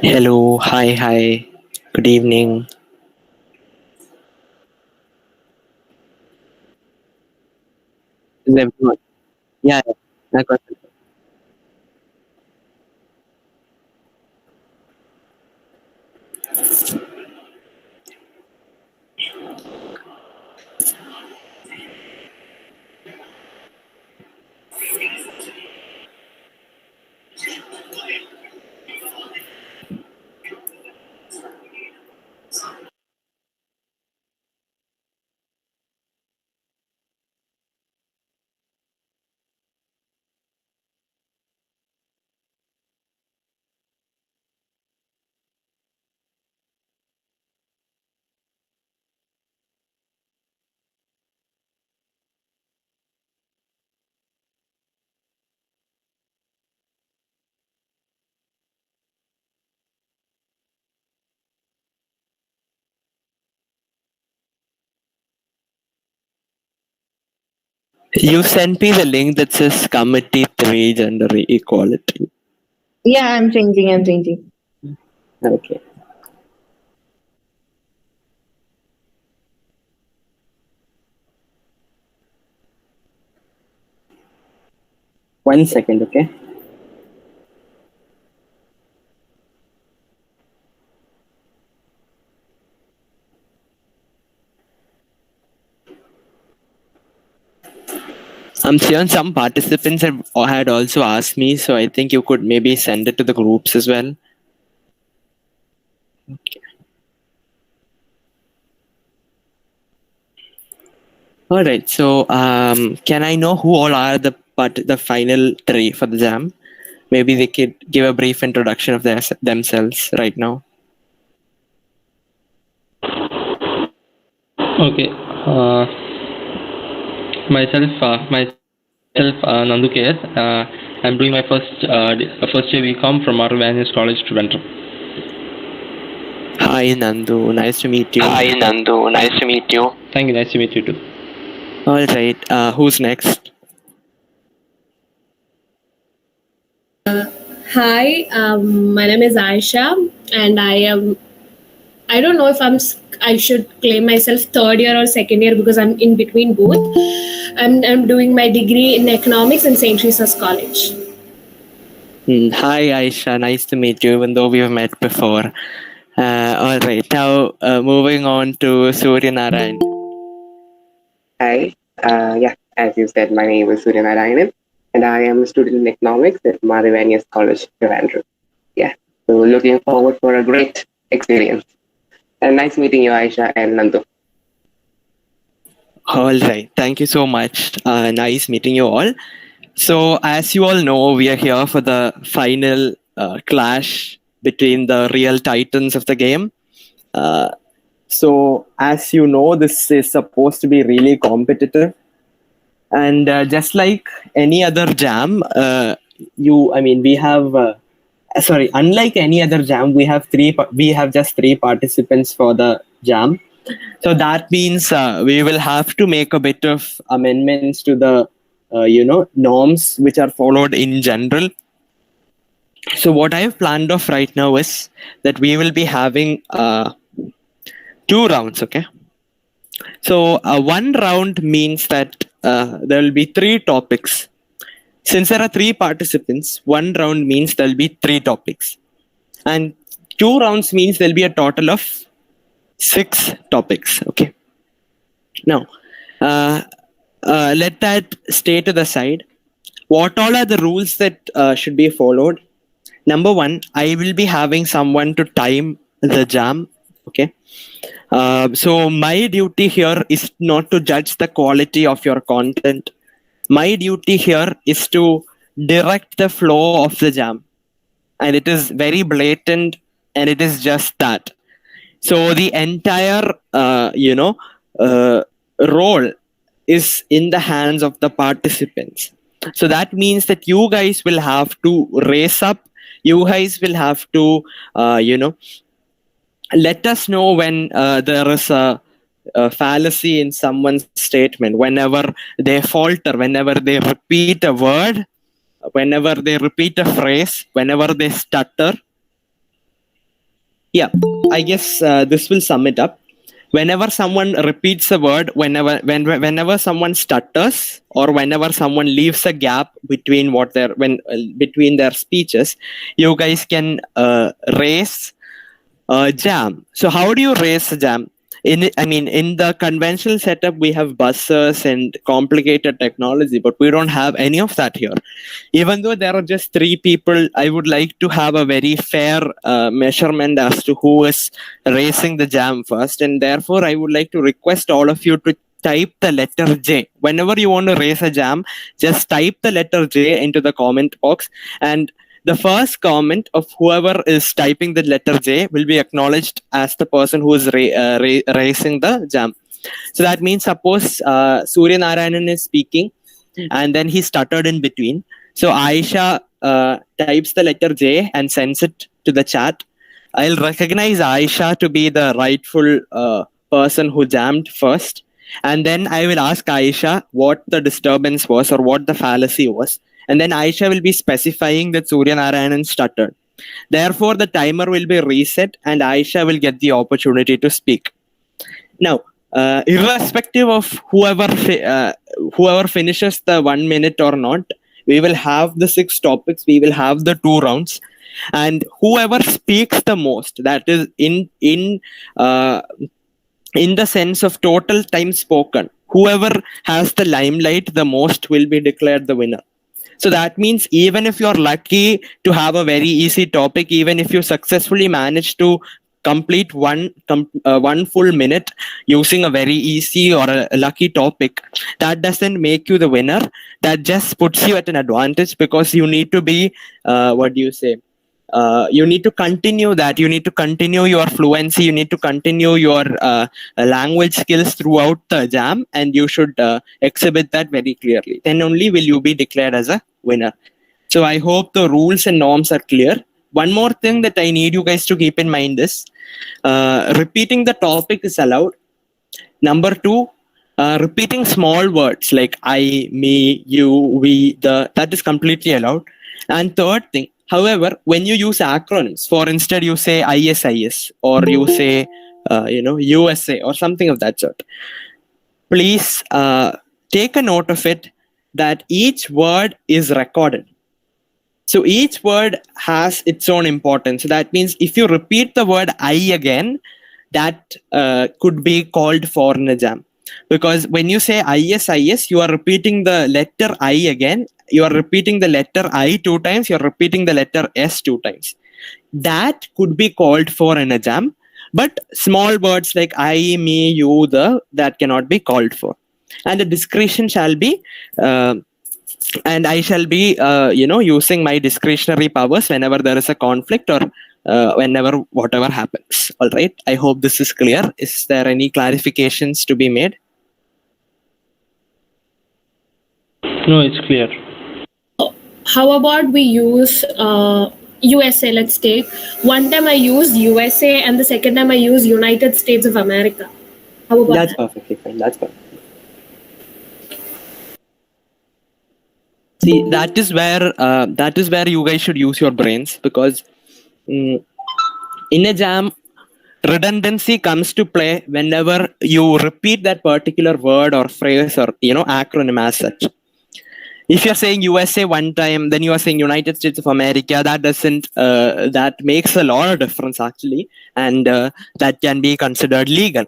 Hello, hi, good evening. Is everyone? Yeah, I got it. You sent me the link that says Committee 3 Gender Equality. Yeah, I'm changing. I'm changing. Okay. One second, okay? I'm sure some participants had also asked me, so I think you could maybe send it to the groups as well. All right. So, can I know who all are the final three for the jam? Maybe they could give a brief introduction of themselves right now. Okay. Myself, Nandu KS. I'm doing my first year BCom from Ivanios College, Trivandrum. Hi, Nandu. Nice to meet you. Hi, Nandu. Nice to meet you. Thank you. Nice to meet you too. All right. Who's next? Hi, my name is Aysha, and I don't know if I should claim myself third year or second year because I'm in between both. I'm doing my degree in economics in St. Teresa's College. Hi, Aisha. Nice to meet you, even though we've met before. All right. Now, moving on to Soorya Narayan. Hi. Yeah, as you said, my name is Soorya Narayanan, and I am a student in economics at Ivanios College, Trivandrum. Yeah, so looking forward for a great experience. And nice meeting you, Aisha and Nandu. All right. Thank you so much. Nice meeting you all. So, as you all know, we are here for the final clash between the real titans of the game. So, as you know, this is supposed to be really competitive. And just like any other jam, we have, unlike any other jam, we have just three participants for the jam. So that means we will have to make a bit of amendments to the norms which are followed in general. So what I have planned of right now is that we will be having 2 rounds. Okay. So one round means that there will be 3 topics. Since there are 3 participants, one round means there will be 3 topics, and 2 rounds means there will be a total of 6 topics. Okay. Now, let that stay to the side. What all are the rules that should be followed? Number one, I will be having someone to time the jam. Okay. So my duty here is not to judge the quality of your content. My duty here is to direct the flow of the jam. And it is very blatant, and it is just that. So the entire, role is in the hands of the participants. So that means that you guys will have to raise up you guys will have to, let us know when there is a fallacy in someone's statement, whenever they falter, whenever they repeat a word, whenever they repeat a phrase, whenever they stutter. Yeah, I guess this will sum it up. Whenever someone repeats a word, whenever someone stutters, or whenever someone leaves a gap between between their speeches, you guys can raise jam. So how do you raise a jam? In the conventional setup, we have buzzers and complicated technology, but we don't have any of that here. Even though there are just 3 people, I would like to have a very fair measurement as to who is raising the jam first, and therefore I would like to request all of you to type the letter J. Whenever you want to raise a jam, just type the letter J into the comment box, and the first comment of whoever is typing the letter J will be acknowledged as the person who is raising the jam. So that means, suppose Soorya Narayanan is speaking and then he stuttered in between. So Aysha types the letter J and sends it to the chat. I'll recognize Aysha to be the rightful person who jammed first. And then I will ask Aysha what the disturbance was or what the fallacy was. And then Aysha will be specifying that Soorya Narayanan stuttered. Therefore, the timer will be reset and Aysha will get the opportunity to speak. Now, irrespective of whoever finishes the 1 minute or not, we will have the 6 topics, we will have the 2 rounds, and whoever speaks the most, that is in the sense of total time spoken, whoever has the limelight the most will be declared the winner. So that means even if you're lucky to have a very easy topic, even if you successfully manage to complete one full minute using a very easy or a lucky topic, that doesn't make you the winner. That just puts you at an advantage, because you need to be you need to continue that. You need to continue your fluency. You need to continue your language skills throughout the jam, and you should exhibit that very clearly. Then only will you be declared as a winner. So I hope the rules and norms are clear. One more thing that I need you guys to keep in mind is repeating the topic is allowed. Number 2, repeating small words like I, me, you, we, the, that is completely allowed. And third thing, however, when you use acronyms, for instance, you say ISIS or you say, USA or something of that sort, please take a note of it that each word is recorded. So each word has its own importance. So that means if you repeat the word I again, that could be called for in a jam. Because when you say ISIS, you are repeating the letter I again. You are repeating the letter I 2 times. You are repeating the letter S 2 times. That could be called for in a jam. But small words like I, me, you, the, that cannot be called for. And the discretion shall be, and I shall be, using my discretionary powers whenever there is a conflict or whenever whatever happens. All right. I hope this is clear. Is there any clarifications to be made? No, it's clear. How about we use USA? Let's take one time I used USA and the second time I used United States of America. How about That's perfectly fine. That's perfect. See, that is where you guys should use your brains, because in a jam, redundancy comes to play whenever you repeat that particular word or phrase or acronym as such. If you're saying USA one time, then you are saying United States of America, that doesn't that makes a lot of difference actually, and that can be considered legal.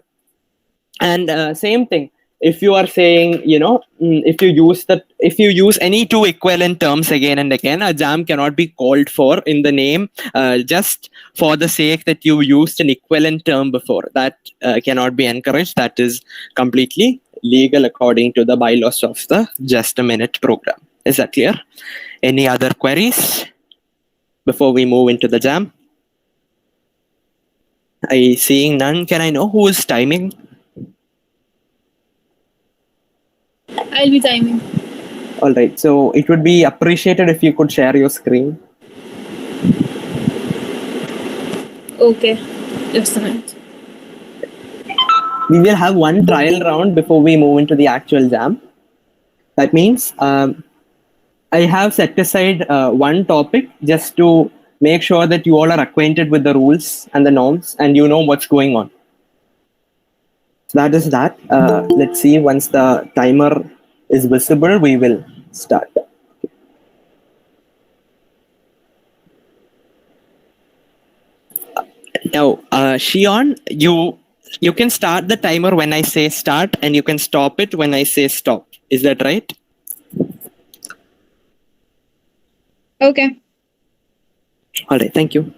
And same thing, if you are saying, if you use any 2 equivalent terms again and again, a jam cannot be called for in the name just for the sake that you used an equivalent term before. That cannot be encouraged. That is completely legal according to the bylaws of the Just a Minute program. Is that clear? Any other queries before we move into the jam? I seeing none. Can I know who is timing? I'll be timing. All right. So it would be appreciated if you could share your screen. Okay. Just a minute. We will have one trial round before we move into the actual jam. That means I have set aside one topic just to make sure that you all are acquainted with the rules and the norms and you know what's going on. So that is that. Let's see, once the timer is visible, we will start. Now, Shion, you can start the timer when I say start and you can stop it when I say stop. Is that right? Okay. All right, thank you.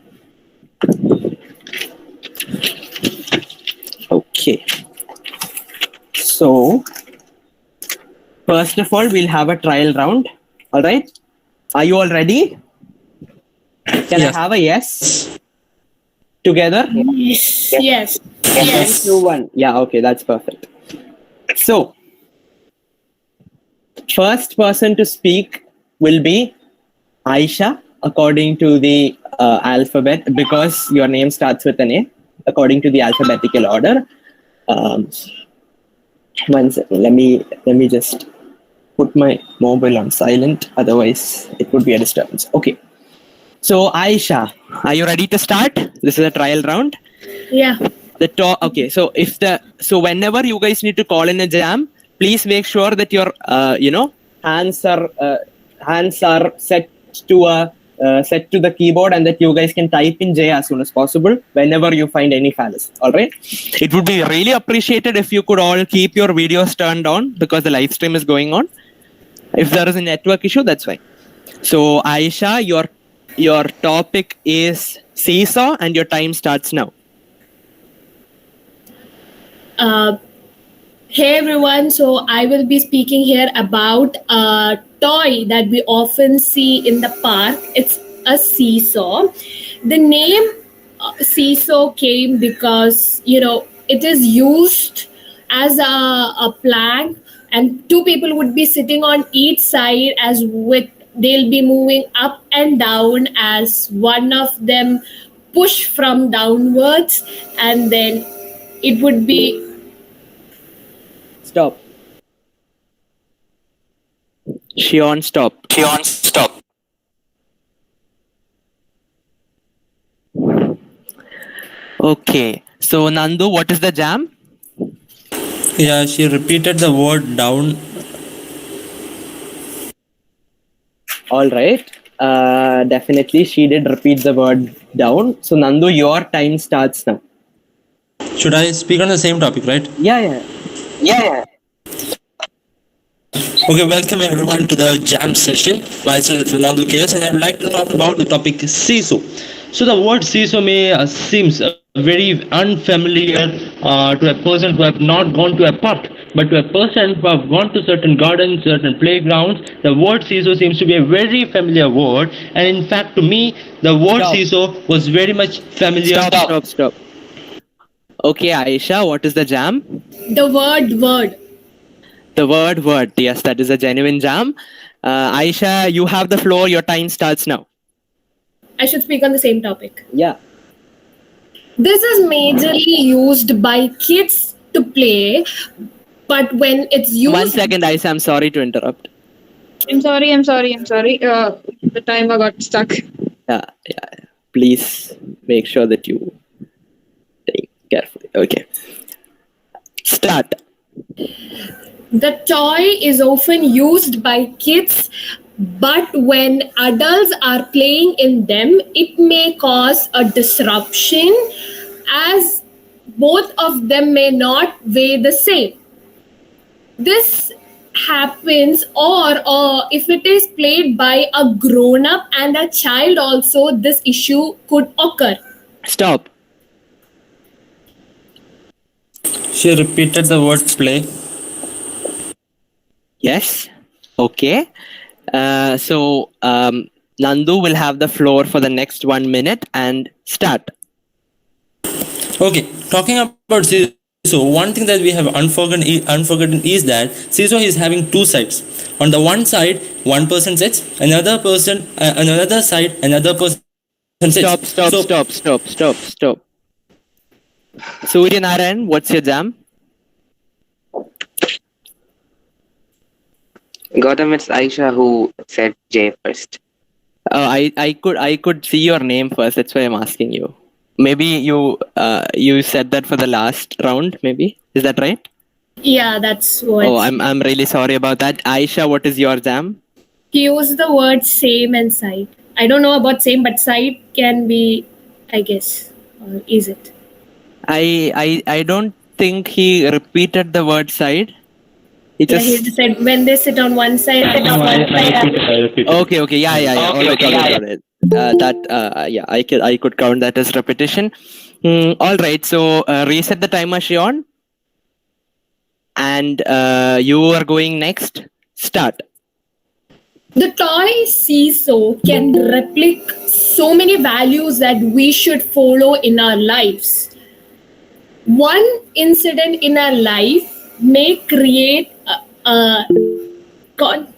Okay. So, first of all, we'll have a trial round. All right. Are you all ready? Can Yes. I have a yes? Together? Yes. Yes. 2, 1. Yeah, okay, that's perfect. So, first person to speak will be Aysha, according to the alphabet, because your name starts with an A, according to the alphabetical order. One second, let me just put my mobile on silent, otherwise it would be a disturbance. Okay. So Aysha, are you ready to start? This is a trial round. Yeah. Okay, so whenever you guys need to call in a jam, please make sure that your hands are set to the keyboard and that you guys can type in J as soon as possible whenever you find any fallacy. All right. It would be really appreciated if you could all keep your videos turned on because the live stream is going on. If there is a network issue, that's fine. So Aysha, your topic is seesaw and your time starts now. Hey everyone, so I will be speaking here about a toy that we often see in the park. It's a seesaw. The name seesaw came because, it is used as a plank and two people would be sitting on each side they'll be moving up and down as one of them push from downwards and then it would be Stop. Shion, stop. Okay. So Nandu, what is the jam? Yeah, she repeated the word down. All right. Definitely, she did repeat the word down. So Nandu, your time starts now. Should I speak on the same topic, right? Yeah. Okay, welcome everyone to the jam session. Myself is Nandu KS and I'd like to talk about the topic seesaw. So the word seesaw may seems very unfamiliar to a person who have not gone to a park. But to a person who have gone to certain gardens, certain playgrounds, the word seesaw seems to be a very familiar word. And in fact, to me, the word Stop. seesaw was very much familiar. Stop. Okay, Aysha, what is the jam? the word. The word. Yes, that is a genuine jam. Aysha, you have the floor. Your time starts now. I should speak on the same topic. Yeah. This is majorly used by kids to play, but when it's used... 1 second, Aysha, I'm sorry to interrupt. I'm sorry. The timer got stuck. Yeah. Please make sure that you think carefully. Okay. Start. The toy is often used by kids, but when adults are playing in them, it may cause a disruption as both of them may not weigh the same. This happens or if it is played by a grown-up and a child also, this issue could occur. Stop. She repeated the word play. Yes. Okay. So Nandu will have the floor for the next 1 minute and start. Okay, talking about seesaw, one thing that we have unforgotten is that seesaw is having two sides. On the one side, one person sits, another side, another person Stop. Soorya Narayanan, what's your jam? Gautam, it's Aysha who said J first. I could see your name first. That's why I'm asking you. Maybe you said that for the last round. Maybe is that right? Yeah, that's what. Oh, I'm really sorry about that. Aisha, what is your jam? He used the word same and side. I don't know about same, but side can be, I guess. Or is it? I don't think he repeated the word side. He Yeah, he just said when they sit on one side. No, I repeated. okay. Yeah. All right. Yeah, I could count that as repetition. All right. So reset the timer, Shion. And you are going next. Start. The toy seesaw can replicate so many values that we should follow in our lives. One incident in our life may create a con-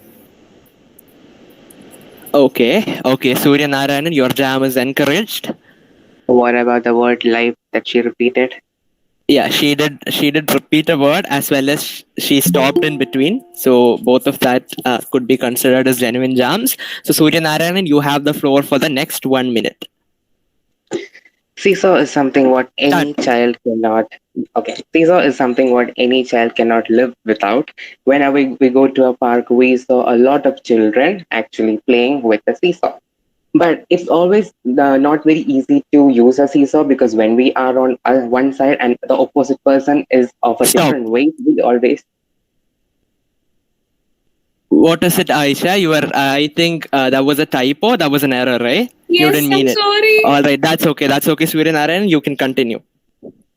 Okay. Soorya Narayanan, your jam is encouraged. What about the word life that she repeated? Yeah, she did repeat a word as well as she stopped in between. So both of that could be considered as genuine jams. So Soorya Narayanan, you have the floor for the next 1 minute. Seesaw is something what any child cannot. Okay, seesaw is something what any child cannot live without. Whenever we go to a park, we saw a lot of children actually playing with the seesaw. But it's always not very easy to use a seesaw because when we are on one side and the opposite person is of a different weight, we always. What is it, Aisha? You were, I think that was a typo. That was an error, right? You Yes, didn't mean I'm it. sorry. All right, that's okay. Soorya Narayanan, you can continue.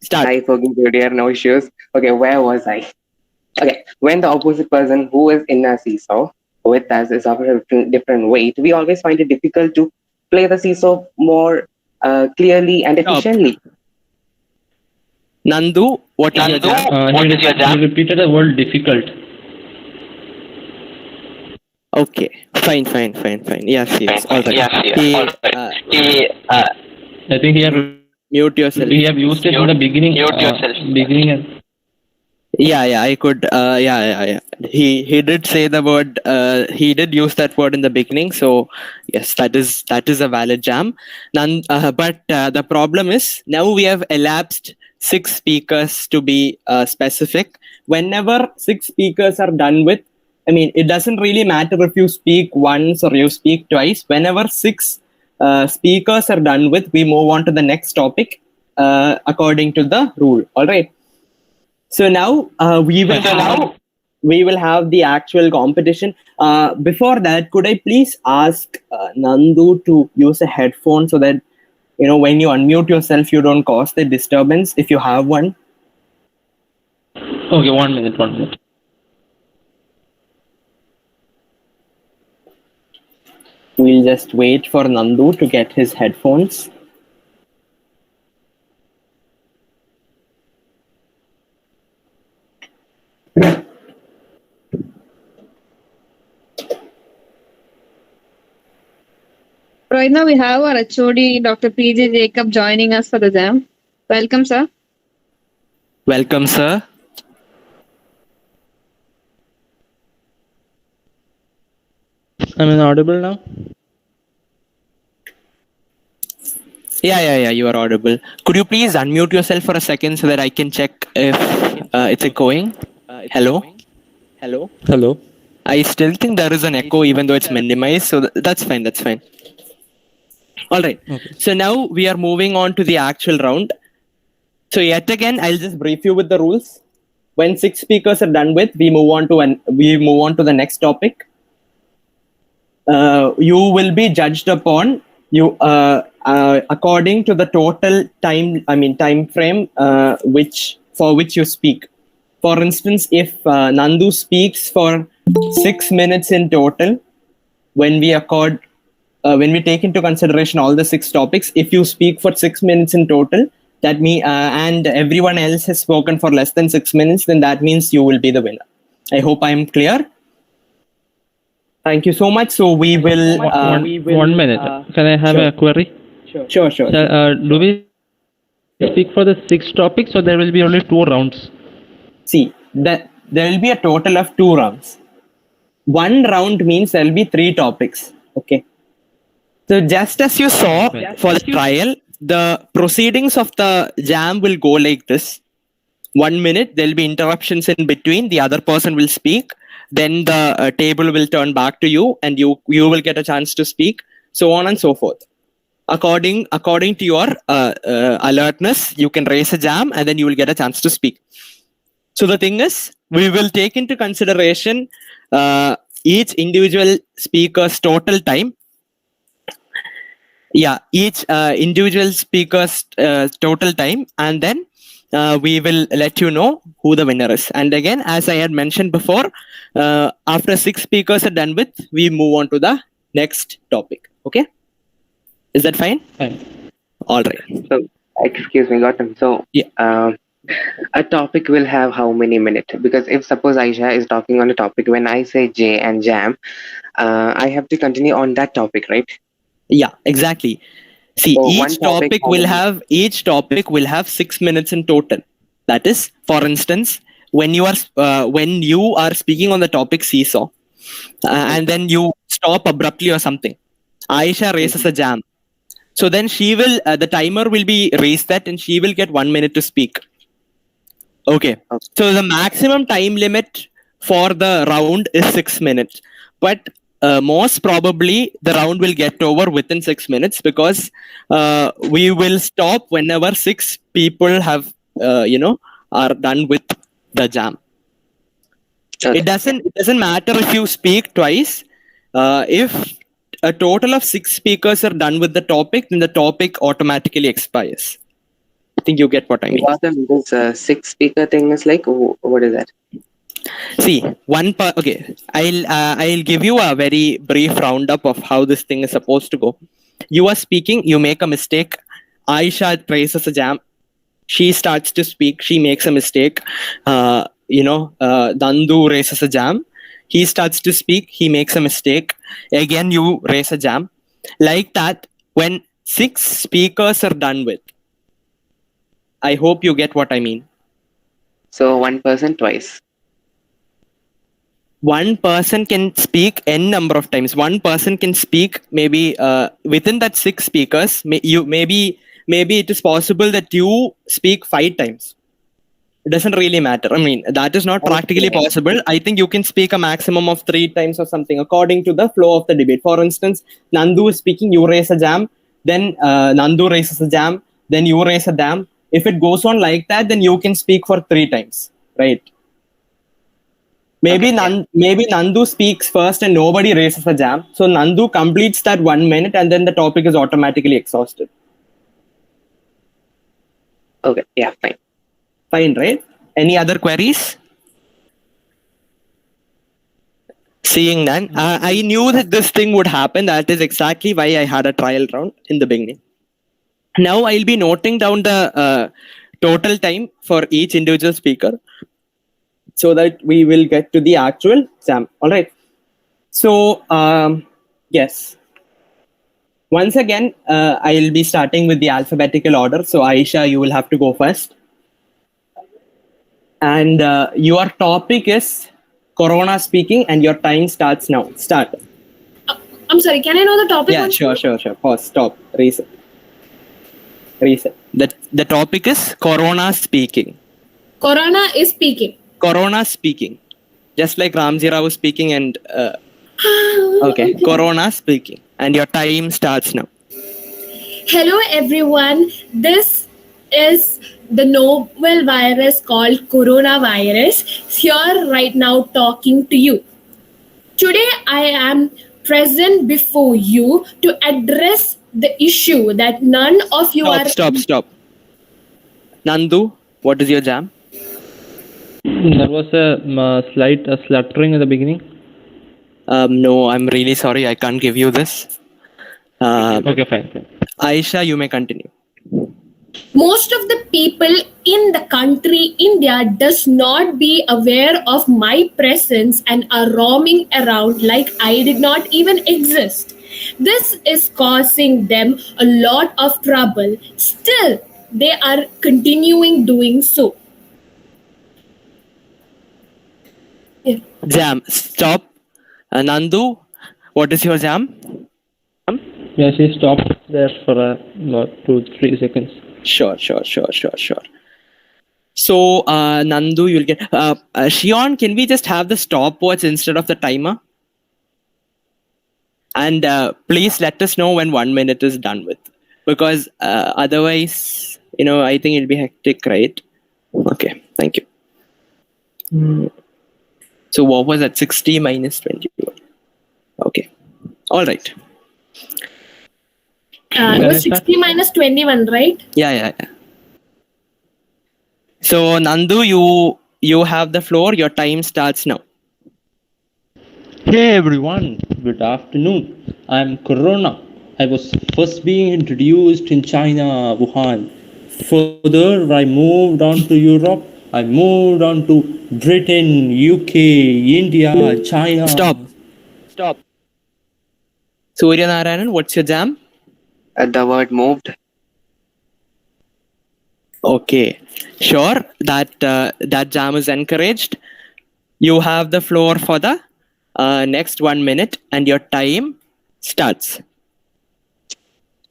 Start. I forgive you, dear. No issues. Okay, where was I? Okay, when the opposite person who is in a seesaw with us is of a different weight, we always find it difficult to play the seesaw more clearly and efficiently. Nandu, what is your jam? He repeated the word difficult. Okay, fine. Yes. All right. I think he have Mute yourself. we have used it in the beginning. Beginning and Yeah. I could. Yeah. He did say the word. He did use that word in the beginning. So yes, that is a valid jam. But the problem is now we have elapsed 6 speakers to be specific. Whenever 6 speakers are done with, I mean, it doesn't really matter if you speak once or you speak twice. Whenever 6 speakers are done with, we move on to the next topic according to the rule. All right. So now we will have the actual competition. Before that, could I please ask Nandu to use a headphone so that when you unmute yourself, you don't cause the disturbance if you have one. okay, 1 minute. We'll just wait for Nandu to get his headphones. Right now we have our HOD, Dr. PJ Jacob, joining us for the jam. Welcome, sir. Welcome, sir. Am I audible now? Yeah, you are audible. Could you please unmute yourself for a second so that I can check if it's echoing? Hello? I still think there is an echo even though it's minimized, so that's fine. All right. Okay. So now we are moving on to the actual round. So yet again, I'll just brief you with the rules. When 6 speakers are done with, we move on to the next topic. You will be judged upon according to the total time frame for which you speak. For instance, if Nandu speaks for 6 minutes in total, when we take into consideration all the 6 topics, if you speak for 6 minutes in total, and everyone else has spoken for less than 6 minutes, then that means you will be the winner. I hope I am clear. Thank you so much. So we will. 1 minute. Can I have a query? Sure. Do we speak for the 6 topics, or there will be only 2 rounds? See, there will be a total of 2 rounds. One round means there will be 3 topics. Okay. So just as you saw for the trial, the proceedings of the jam will go like this. 1 minute, there will be interruptions in between. The other person will speak. Then the table will turn back to you, and you will get a chance to speak. So on and so forth. According to your alertness, you can raise a jam, and then you will get a chance to speak. So the thing is, we will take into consideration each individual speaker's total time. Yeah, each individual speaker's total time, and then we will let you know who the winner is. And again, as I had mentioned before, after 6 speakers are done with, we move on to the next topic. Okay, is that fine? Fine. All right. So, excuse me, Gautam. So, Yeah. a topic will have how many minutes? Because if suppose Aisha is talking on a topic, when I say J and jam, I have to continue on that topic, right? Yeah, exactly. See, So each topic will have 6 minutes in total. That is, for instance, when you are speaking on the topic seesaw, and then you stop abruptly or something, Aisha raises a jam. So then she will, the timer will be reset, and she will get 1 minute to speak. Okay. So the maximum time limit for the round is 6 minutes, but most probably the round will get over within 6 minutes, because we will stop whenever 6 people have are done with the jam. It doesn't matter if you speak twice. If a total of 6 speakers are done with the topic, then the topic automatically expires. I think you get what I mean. This 6 speaker thing is like, what is that? See, okay, I'll give you a very brief roundup of how this thing is supposed to go. You are speaking, you make a mistake. Aisha raises a jam. She starts to speak. She makes a mistake. Nandu raises a jam. He starts to speak. He makes a mistake. Again, you raise a jam. Like that, when 6 speakers are done with. I hope you get what I mean. So one person twice. One person can speak n number of times. One person can speak maybe within that 6 speakers. Maybe it is possible that you speak 5 times. It doesn't really matter. I mean, that is not practically possible. I think you can speak a maximum of 3 times or something according to the flow of the debate. For instance, Nandu is speaking, you raise a jam, then Nandu raises a jam, then you raise a jam. If it goes on like that, then you can speak for 3 times, right? Maybe Nandu speaks first and nobody raises a jam. So Nandu completes that 1 minute, and then the topic is automatically exhausted. Okay, yeah, fine. Fine, right? Any other queries? Seeing none, I knew that this thing would happen. That is exactly why I had a trial round in the beginning. Now I'll be noting down the total time for each individual speaker, so that we will get to the actual jam. All right. So, yes. Once again, I'll be starting with the alphabetical order. So, Aisha, you will have to go first. And your topic is Corona speaking, and your time starts now. Start. I'm sorry, can I know the topic? Yeah, sure. Pause, stop, reset. The topic is Corona speaking. Corona is speaking. Corona speaking. Just like Ramji Rao speaking and... okay, Corona speaking. And your time starts now. Hello everyone, this is the novel virus called coronavirus, here right now talking to you. Today I am present before you to address the issue that none of you Stop. Nandu, what is your jam? There was a slight sluttering at the beginning. No, I'm really sorry. I can't give you this. Okay, fine. Aisha, you may continue. Most of the people in the country India does not be aware of my presence and are roaming around like I did not even exist. This is causing them a lot of trouble. Still, they are continuing doing so. Yeah. Jam. Stop. Nandu, what is your jam? Yeah, she stopped there for about 2-3 seconds. Sure. So, Nandu, you'll get. Shion, can we just have the stopwatch instead of the timer? And please let us know when 1 minute is done with. Because otherwise, I think it'll be hectic, right? Okay, thank you. So, what was that? 60 minus 21. Okay. All right. It was 60 minus 21, right? Yeah. So, Nandu, you have the floor. Your time starts now. Hey everyone, good afternoon. I'm Corona. I was first being introduced in China, Wuhan. Further, I moved on to Europe. I moved on to Britain, UK, India, China. Stop. Soorya Narayanan, what's your jam? The word moved. Okay, sure. That jam is encouraged. You have the floor for the next 1 minute, and your time starts.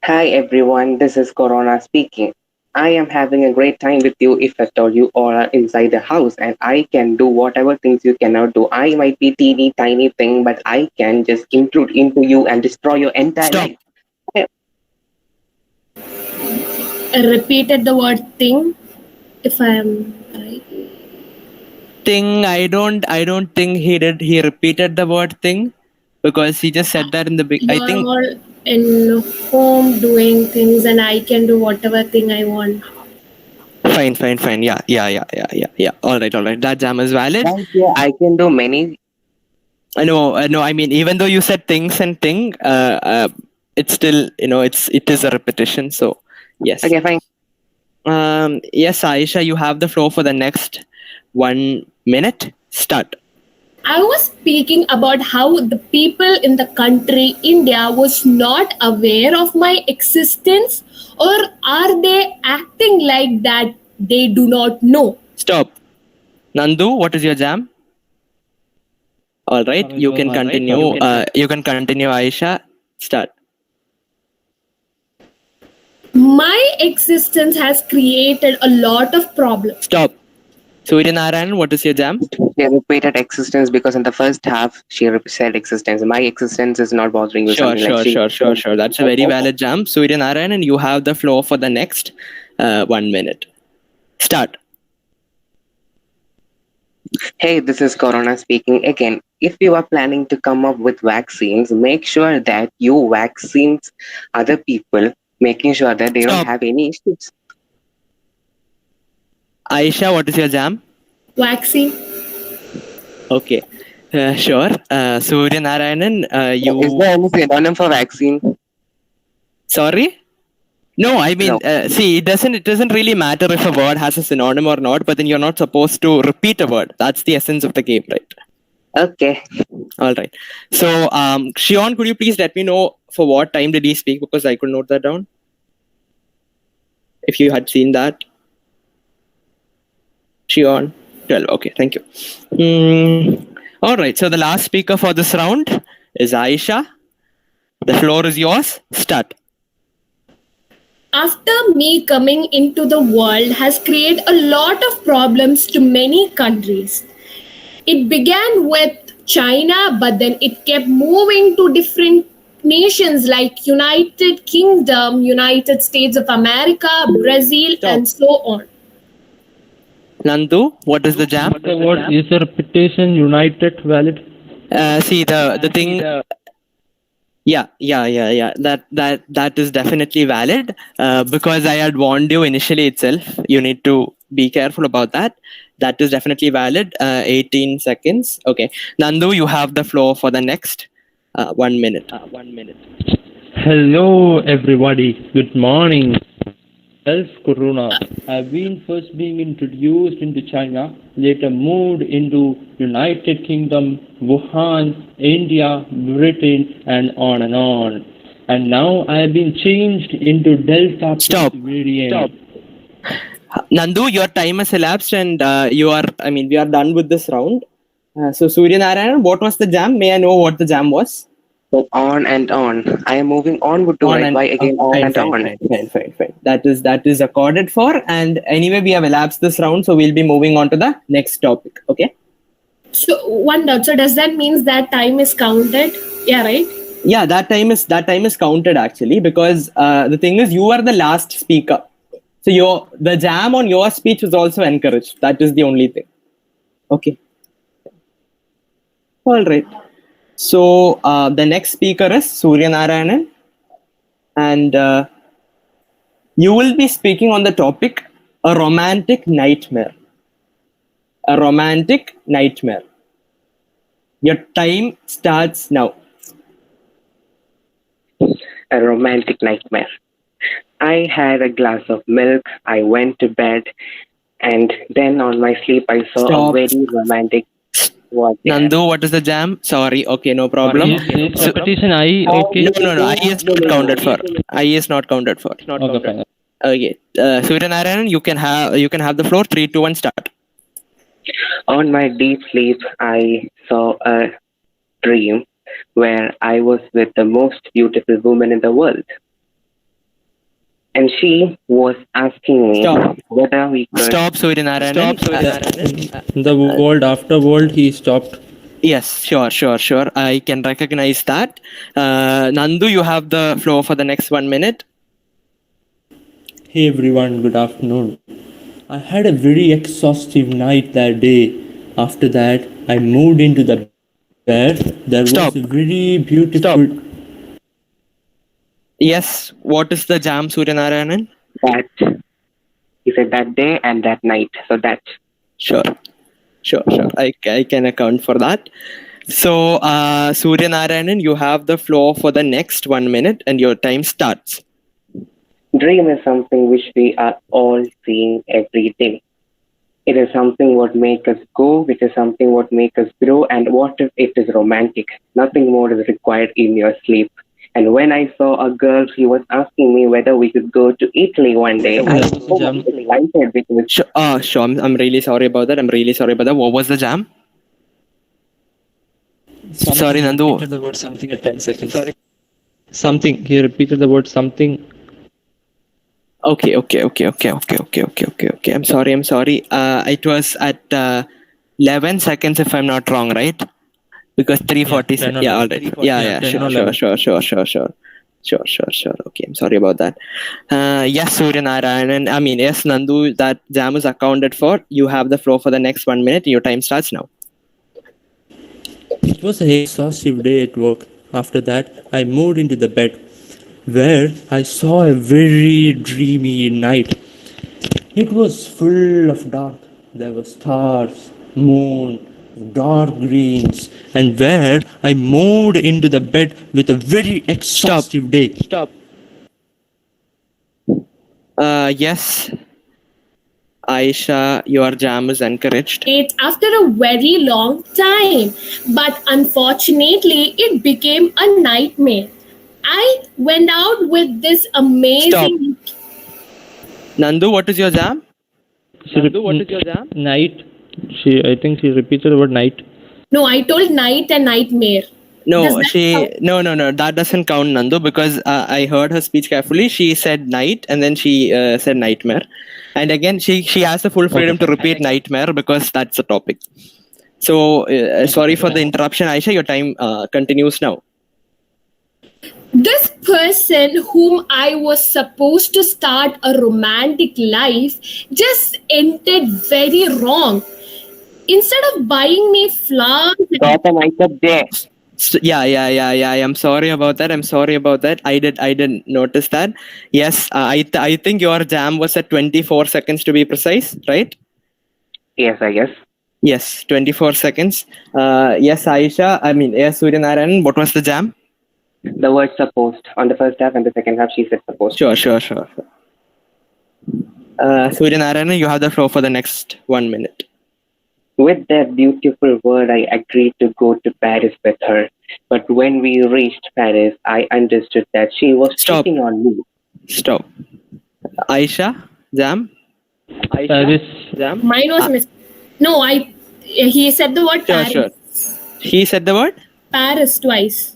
Hi everyone, this is Corona speaking. I am having a great time with you if at all you all are inside the house, and I can do whatever things you cannot do. I might be teeny tiny thing, but I can just intrude into you and destroy your entire Stop. life. I repeated the word thing, if I am right. Thing. I don't think he did. He repeated the word thing because he just said that in the big. I You're think. all in home doing things, and I can do whatever thing I want. Fine. Yeah. All right. That jam is valid. Thank you. I can do many. No. I mean, even though you said things and thing, it's still, it is a repetition. So, yes. Okay, fine. Yes, Aysha, you have the floor for the next 1 minute. Start. I was speaking about how the people in the country India was not aware of my existence, or are they acting like that they do not know? Stop. Nandu, what is your jam? All right, you can continue. You can continue, Aysha. Start. My existence has created a lot of problems. Stop. Soorya Narayanan, what is your jam? She repeated existence because in the first half she said existence. My existence is not bothering you. Sure. Something Sure. That's a very valid jam. Soorya Narayanan, you have the floor for the next 1 minute. Start. Hey, this is Corona speaking again. If you are planning to come up with vaccines, make sure that you vaccines other people, making sure that they don't Stop. have any issues. Aysha, what is your jam? Vaccine. Okay. Sure. Soorya Narayanan, Is there any synonym for vaccine? Sorry? No, I mean, No. see, it doesn't really matter if a word has a synonym or not, but then you're not supposed to repeat a word. That's the essence of the game, right? Okay. All right. So, Shion, could you please let me know for what time did he speak? Because I could note that down. If you had seen that. Shion, 12. Okay, thank you. All right. So, the last speaker for this round is Aysha. The floor is yours. Start. After me coming into the world has created a lot of problems to many countries. It began with China, but then it kept moving to different nations like United Kingdom, United States of America, Brazil, Stop. and so on. Nandu, what is the jam? What is the repetition? United valid? See the thing. Yeah. That is definitely valid. Because I had warned you initially itself. You need to be careful about that. That is definitely valid. 18 seconds. Okay. Nandu, you have the floor for the next 1 minute. Hello everybody, good morning. Corona. I've been first being introduced into China, later moved into United Kingdom, Wuhan, India, Britain, and on and on. And now I have been changed into Delta Stop. variant. Stop. Nandu, your time has elapsed, and we are done with this round. So, Soorya Narayanan, what was the jam? May I know what the jam was? So on and on. I am moving onward to right by again on fine, and fine, on. Fine. That is accorded for. And anyway, we have elapsed this round, so we'll be moving on to the next topic. Okay. So one doubt. So does that mean that time is counted? Yeah, right. Yeah, that time is counted actually, because the thing is, you are the last speaker. So the jam on your speech is also encouraged. That is the only thing. Okay. All right. So the next speaker is Soorya Narayanan, and you will be speaking on the topic a romantic nightmare. A romantic nightmare. Your time starts now. A romantic nightmare. I had a glass of milk. I went to bed, and then on my sleep I saw Stop. a very romantic. Nandu, what is the jam? Sorry. Okay, no problem. Is repetition I okay? No. I is not counted for. I is not counted for. Okay, fine. Okay. Soorya Narayanan, you can have the floor. 3, 2, 1, start. On my deep sleep, I saw a dream where I was with the most beautiful woman in the world. And she was asking me whether we could... Stop, Soorya Narayanan. The world after world he stopped. Yes, sure. I can recognize that. Nandu, you have the floor for the next 1 minute. Hey everyone, good afternoon. I had a very exhaustive night that day. After that, I moved into the bed. There was a very beautiful... Yes, what is the jam, Soorya Narayanan? That. He said that day and that night. So that. Sure. I can account for that. So, Soorya Narayanan, you have the floor for the next 1 minute and your time starts. Dream is something which we are all seeing every day. It is something what make us go, it is something what make us grow, and what if it is romantic? Nothing more is required in your sleep. And when I saw a girl, she was asking me whether we could go to Italy one day. I was so excited because... Sure. I'm really sorry about that. What was the jam? Sorry, Nandu. He repeated the word something at 10 seconds. Sorry. Something. He repeated the word something. Okay. I'm sorry. It was at 11 seconds, if I'm not wrong, right? Because 3:40. Yeah, all right. Yeah. Sure. Okay, I'm sorry about that. Yes, Soorya Narayanan. Yes, Nandu. That jam is accounted for. You have the floor for the next 1 minute. Your time starts now. It was an exhaustive day at work. After that, I moved into the bed, where I saw a very dreamy night. It was full of dark. There were stars, moon, dark greens, and where I moved into the bed with a very exhaustive day. Stop. Yes. Aysha, your jam is encouraged. It's after a very long time, but unfortunately, it became a nightmare. I went out with this amazing... Nandu, what is your jam? Night. I think she repeated the word night. No, I told night and nightmare. No, that doesn't count, Nandu, because I heard her speech carefully. She said night and then she said nightmare. And again, she has the full freedom to repeat nightmare because that's the topic. So, sorry for the interruption, Aysha. Your time continues now. This person whom I was supposed to start a romantic life just ended very wrong. Instead of buying me flowers... Yeah. I'm sorry about that. I didn't notice that. Yes, I think your jam was at 24 seconds to be precise, right? Yes, I guess. Yes, 24 seconds. Yes, Aysha. Yes, Soorya Narayanan. What was the jam? The word supposed on the first half and the second half. She said supposed. Sure. Surya Narayanan, you have the floor for the next 1 minute. With that beautiful word, I agreed to go to Paris with her. But when we reached Paris, I understood that she was Stop. cheating on me. Stop. Aysha, Jam. Paris. Jam. Mine was missed. No, he said the word Sure, Paris. sure. He said the word. Paris twice.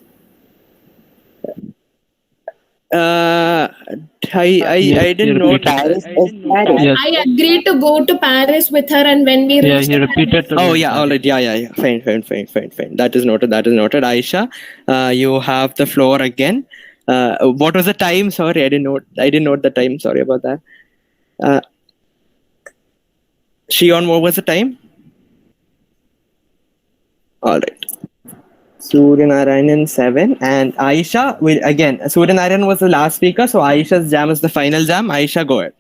I didn't know. Paris is Paris. Yes. I agreed to go to Paris with her, and when we Yeah, reached he repeated. Oh yeah, all right. Yeah. Fine. That is noted. Aysha, you have the floor again. What was the time? Sorry, I didn't note the time. Sorry about that. Shion, what was the time? All right. Surya Narayanan 7 and Aysha will again. Surya Narayanan was the last speaker, so Aysha's jam is the final jam. Aysha, go ahead.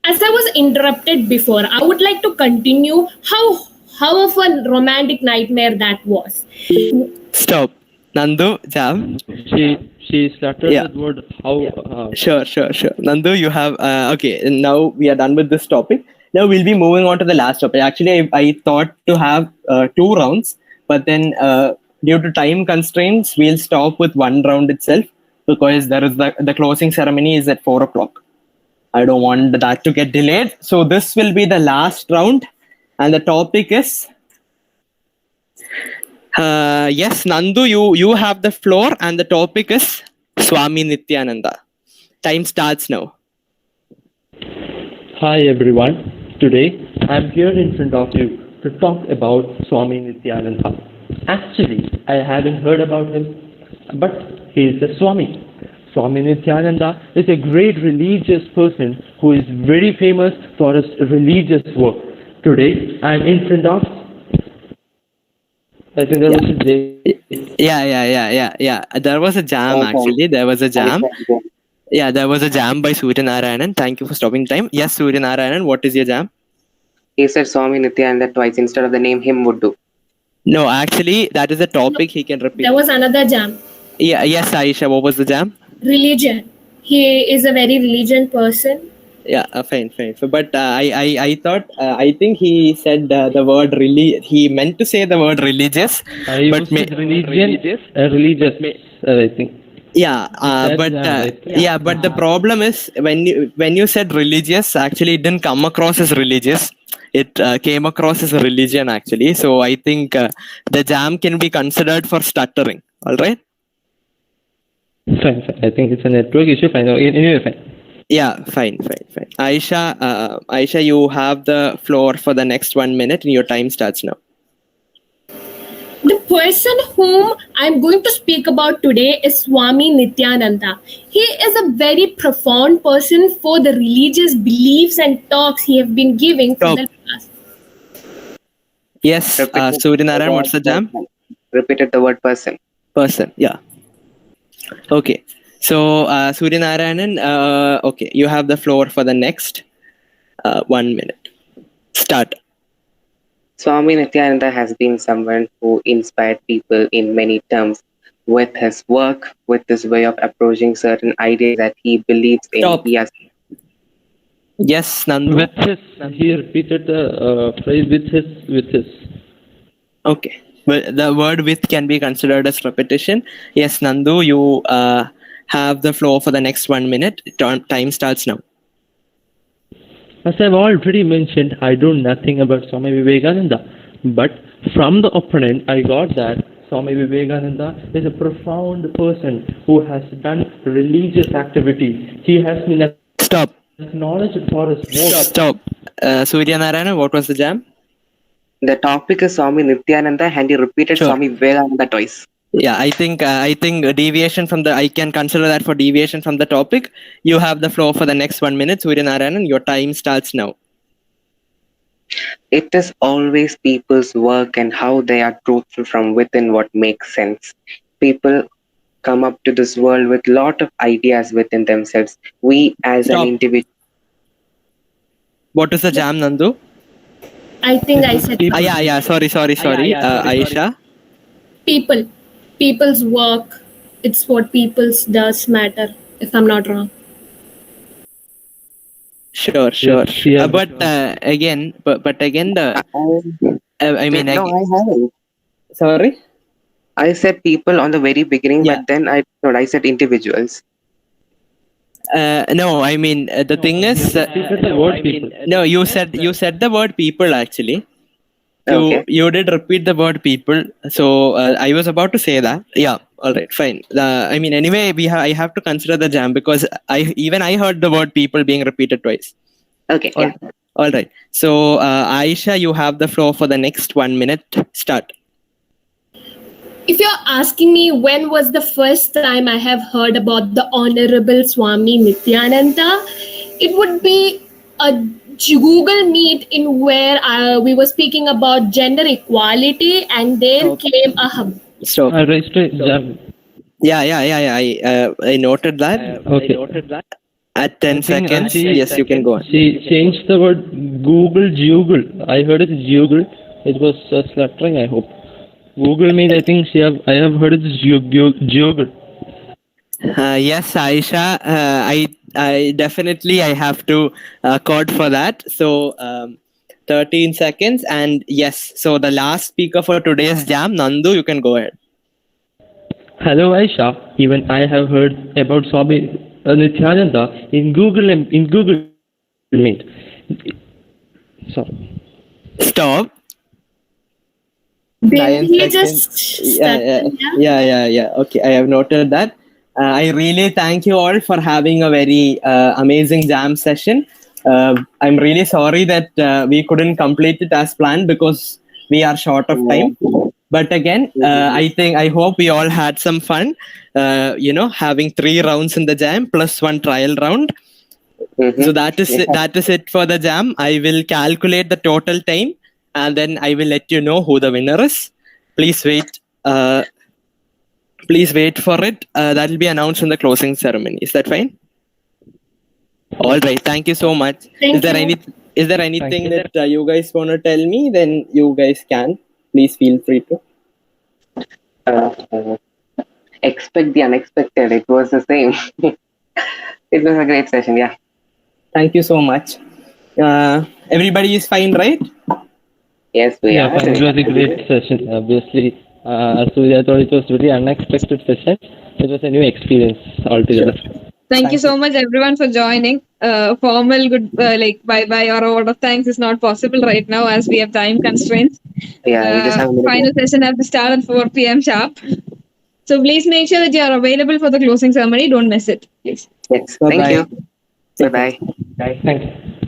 As I was interrupted before, I would like to continue how of a romantic nightmare that was. Stop. Nandu, jam. She started Yeah. the word how. Sure. Nandu, you have okay. Now we are done with this topic. Now we'll be moving on to the last topic. Actually, I thought to have 2 rounds, but then due to time constraints, we'll stop with 1 round itself because there is the closing ceremony is at 4:00. I don't want that to get delayed. So this will be the last round, and the topic is. Yes, Nandu, you have the floor, and the topic is Swami Nityananda. Time starts now. Hi everyone. Today I'm here in front of you to talk about Swami Nityananda. Actually, I haven't heard about him, but he is a Swami. Swami Nityananda is a great religious person who is very famous for his religious work. Today I'm in front of. I think there was a J. Yeah. There was a jam actually. There was a jam. Yeah, there was a jam by Surya Narayanan. Thank you for stopping time. Yes, Surya Narayanan, what is your jam? He said Swami Nityananda twice instead of the name him would do. No, actually, that is a topic he can repeat. There was another jam. Yeah, yes, Aysha, what was the jam? Religion. He is a very religious person. Yeah, fine. But I thought, I think he said the word he meant to say the word religious. But religious, I think. Yeah, but the problem is when you said religious, actually it didn't come across as religious. It came across as a religion actually. So I think the jam can be considered for stuttering. All right. Fine. I think it's a network issue. Fine. Anyway, fine. Yeah, fine. Aysha, you have the floor for the next 1 minute, and your time starts now. The person whom I'm going to speak about today is Swami Nityananda. He is a very profound person for the religious beliefs and talks he have been giving for the past. Yes, Surya Narayanan, what's the jam? Repeated the word person. Person, yeah. Okay. So, Surya Narayanan, okay, you have the floor for the next 1 minute. Start. Swami Nityananda has been someone who inspired people in many terms with his work, with his way of approaching certain ideas that he believes in. Stop. Yes, Nandu. With his, he repeated the phrase with his. Okay. Well, the word with can be considered as repetition. Yes, Nandu, you have the floor for the next 1 minute. Time starts now. As I've already mentioned, I know nothing about Swami Vivekananda. But from the opponent, I got that Swami Vivekananda is a profound person who has done religious activities. He has been acknowledged for his work. Stop. Surya Narayanan, what was the jam? The topic is Swami Nityananda and he repeated Swami Vivekananda twice. Yeah, I think deviation from I can consider that for deviation from the topic. You have the floor for the next 1 minute. Surya Narayanan, your time starts now. It is always people's work and how they are truthful from within what makes sense. People come up to this world with a lot of ideas within themselves. We as an individual. What is the jam, Nandu? I think I said. Yeah. Sorry. Aysha. People's work, it's what people's does matter, if I'm not wrong. Sure. Yeah. But again, the I mean, No, I haven't. sorry. I said people on the very beginning, Yeah. but then I thought I said individuals. No, I mean the thing is, You said the word people. no, you said the word people actually. Okay. You did repeat the word people, so I was about to say that. Yeah, all right, fine. I mean, anyway, I have to consider the jam because I heard the word people being repeated twice. Okay. Yeah. All right. So Aisha, you have the floor for the next 1 minute. Start. If you're asking me when was the first time I have heard about the Honorable Swami Nityananda, it would be a Google Meet in where we were speaking about gender equality, and there Okay. came a hub. Stop. Register jam. Yeah. I noted that. Okay. At 10 I think, seconds. Yes, you can go on. She changed the word Google. I heard it Google. It was slaughtering, I hope. Google means, I think I have heard it Google. Yes, Aisha. I definitely I have to code for that. So 13 seconds, and yes. So the last speaker for today's jam, Nandu, you can go ahead. Hello, Aysha. Even I have heard about Swami Nityananda in Google Meet. Sorry. Stop. Did 9 he seconds. just start? Yeah. Okay, I have noted that. I really thank you all for having a very amazing jam session. I'm really sorry that we couldn't complete it as planned because we are short of time. But again, I hope we all had some fun. Having 3 rounds in the jam plus 1 trial round. Mhm. So that is it for the jam. I will calculate the total time and then I will let you know who the winner is. Please wait. Please wait for it. That will be announced in the closing ceremony. Is that fine? All right. Thank you so much. Is there anything that you guys want to tell me? Then you guys can. Please feel free to. Expect the unexpected. It was the same. It was a great session. Yeah. Thank you so much. Everybody is fine, right? Yes, we Yeah, are. it was a great session. Obviously, Soorya thought it was very unexpected session. It was a new experience altogether. Thank you so much, everyone, for joining. Formal good bye bye or a word of thanks is not possible right now as we have time constraints. Yeah, we just have a minute. Final session have to start at 4 p.m. sharp. So please make sure that you are available for the closing ceremony. Don't miss it, please. Yes. Bye-bye. Thank you. Bye bye. Thanks.